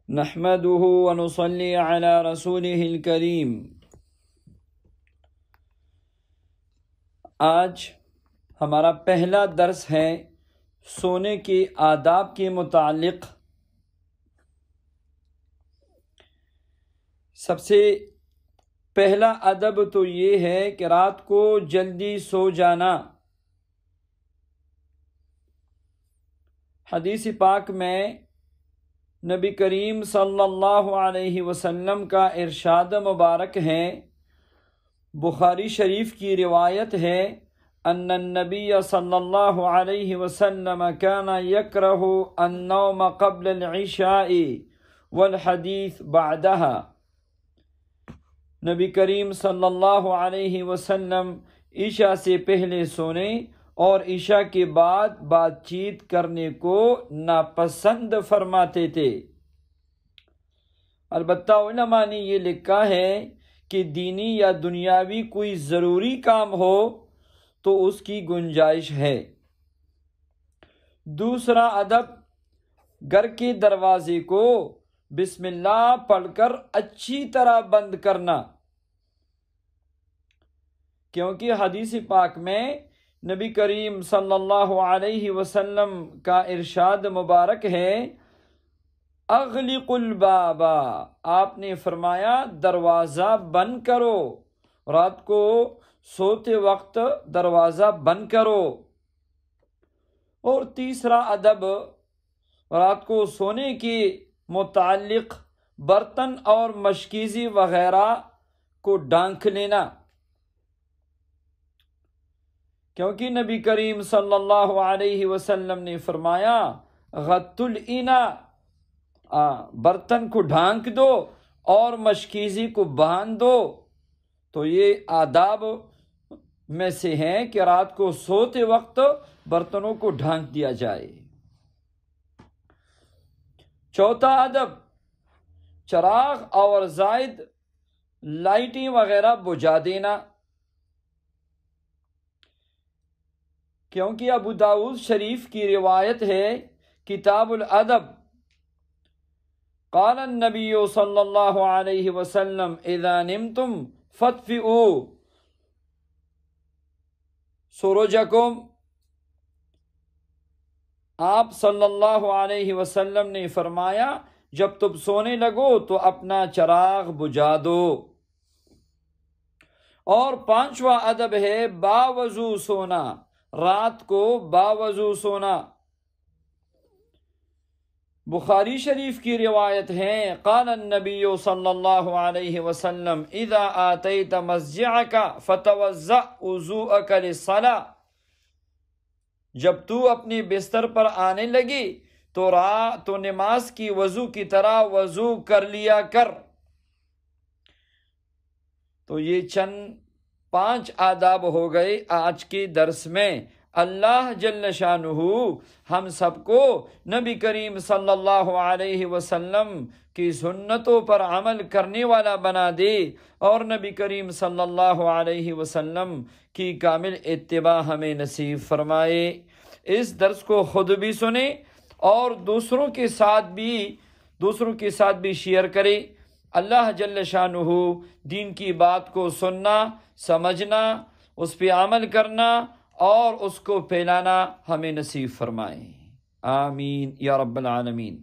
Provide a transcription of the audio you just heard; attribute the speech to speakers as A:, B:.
A: نحمده ونصلي على رسوله الكريم۔ آج ہمارا پہلا درس ہے سونے کے آداب کے متعلق۔ سب سے پہلا ادب تو یہ ہے کہ رات کو جلدی سو جانا۔ حدیث پاک میں نبی کریم صلی اللہ علیہ وسلم کا ارشاد مبارک ہے، بخاری شریف کی روایت ہے، ان النبی صلی اللہ علیہ وسلم كان يكره النوم قبل العشاء والحدیث بعدها۔ نبی کریم صلی اللہ علیہ وسلم عشاء سے پہلے سونے اور عشاء کے بعد بات چیت کرنے کو ناپسند فرماتے تھے۔ البتہ علماء نے یہ لکھا ہے کہ دینی یا دنیاوی کوئی ضروری کام ہو تو اس کی گنجائش ہے۔ دوسرا ادب، گھر کے دروازے کو بسم اللہ پڑھ کر اچھی طرح بند کرنا، کیونکہ حدیث پاک میں نبی کریم صلی اللہ علیہ وسلم کا ارشاد مبارک ہے، اغلق الباب، آپ نے فرمایا دروازہ بند کرو، رات کو سوتے وقت دروازہ بند کرو۔ اور تیسرا ادب، رات کو سونے کے متعلق برتن اور مشکیزی وغیرہ کو ڈھانک لینا، کیونکہ نبی کریم صلی اللہ علیہ وسلم نے فرمایا غط الاناء، برتن کو ڈھانک دو اور مشکیزی کو باندھ دو۔ تو یہ آداب میں سے ہیں کہ رات کو سوتے وقت برتنوں کو ڈھانک دیا جائے۔ چوتھا ادب، چراغ اور زائد لائٹیں وغیرہ بجھا دینا، کیونکہ ابو داؤد شریف کی روایت ہے، کتاب الادب، قال النبی صلی اللہ علیہ وسلم اذا نمتم فاطفئوا سروجکم، آپ صلی اللہ علیہ وسلم نے فرمایا جب تم سونے لگو تو اپنا چراغ بجھا دو۔ اور پانچواں ادب ہے باوضو سونا، رات کو باوضو سونا۔ بخاری شریف کی روایت ہے، قال النبی صلی اللہ علیہ وسلم اذا آتیت مضجعک فتوضأ وضوءک للصلاۃ، جب تو اپنے بستر پر آنے لگی تو نماز کی وضو کی طرح وضو کر لیا کر۔ تو یہ چند 5 آداب ہو گئے آج کے درس میں۔ اللہ جل شانہ ہم سب کو نبی کریم صلی اللہ علیہ وسلم کی سنتوں پر عمل کرنے والا بنا دے، اور نبی کریم صلی اللہ علیہ وسلم کی کامل اتباع ہمیں نصیب فرمائے۔ اس درس کو خود بھی سنیں اور دوسروں کے ساتھ بھی شیئر کریں۔ اللہ جل شانہ دین کی بات کو سننا، سمجھنا، اس پہ عمل کرنا اور اس کو پھیلانا ہمیں نصیب فرمائے۔ آمین یا رب العالمین۔